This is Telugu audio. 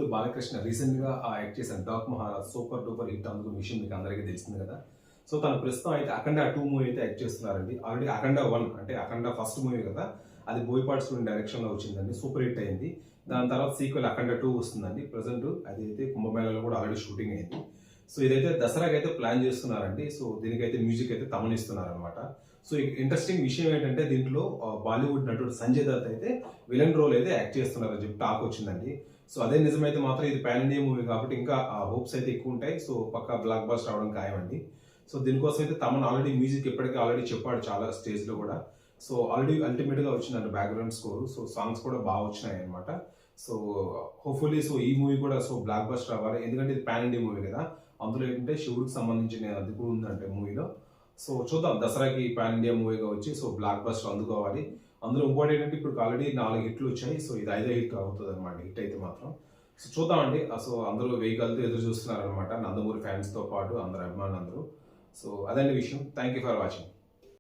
నందమూరి బాలకృష్ణ రీసెంట్గా యాక్ట్ చేసిన Daaku Maharaj super duper hit అందుకు విషయం మీకు అందరికీ తెలిసింది కదా. సో తను ప్రస్తుతం అయితే అఖండ 2 మూవీ అయితే యాక్ట్ చేస్తున్నారండి. ఆల్రెడీ అఖండ 1 అంటే అఖండ ఫస్ట్ మూవీ కదా, అది బోయపాటి స్టూడెంట్ డైరెక్షన్లో వచ్చిందండి, సూపర్ హిట్ అయింది. దాని తర్వాత సీక్వెల్ అఖండ 2 వస్తుందండి. ప్రజెంట్ అది అయితే కుంభమేళలో కూడా ఆల్రెడీ షూటింగ్ అయింది. సో ఇదైతే దసరాకి అయితే ప్లాన్ చేస్తున్నారండి. సో దీనికైతే మ్యూజిక్ అయితే తమనిస్తున్నారనమాట. సో ఇంట్రెస్టింగ్ విషయం ఏంటంటే దీంట్లో బాలీవుడ్ నటుడు సంజయ్ దత్ అయితే విలన్ రోల్ అయితే యాక్ట్ చేస్తున్నారని చెప్పి టాక్ వచ్చిందండి. సో అదే నిజమైతే మాత్రం ఇది పాన్ ఇండియా మూవీ కాబట్టి ఇంకా హోప్స్ అయితే ఎక్కువ ఉంటాయి. సో పక్కా బ్లాక్ బస్టర్ అవడం ఖాయమండి. సో దీనికోసం అయితే తమను ఆల్రెడీ మ్యూజిక్ ఇప్పటికీ ఆల్రెడీ చెప్పాడు చాలా స్టేజ్లో కూడా. సో ఆల్రెడీ అల్టిమేట్గా వచ్చిందండి బ్యాక్గ్రౌండ్ స్కోర్. సో సాంగ్స్ కూడా బాగా వచ్చినాయి అనమాట. సో హోప్ఫుల్లీ సో ఈ మూవీ కూడా సో బ్లాక్ బస్టర్ అవ్వాలి, ఎందుకంటే ఇది పాన్ ఇండియా మూవీ కదా. అందులో ఏంటంటే శివుడికి సంబంధించిన అది కూడా ఉందంటే మూవీలో. సో చూద్దాం దసరాకి పాన్ ఇండియా మూవీగా వచ్చి సో బ్లాక్ బస్టర్ అందుకోవాలి. అందులో ఇంకోటి ఏంటంటే ఇప్పుడు ఆల్రెడీ 4 హిట్లు వచ్చాయి. సో ఇది 5వ హిట్ అవుతుంది అనమాట, హిట్ అయితే మాత్రం. సో చూద్దామండి. సో అందరూ వెహికల్తో ఎదురు చూస్తున్నారు అనమాట, నందమూరి ఫ్యాన్స్ తో పాటు అందరు అభిమానులు అందరూ. సో అదండి విషయం. Thank you for watching.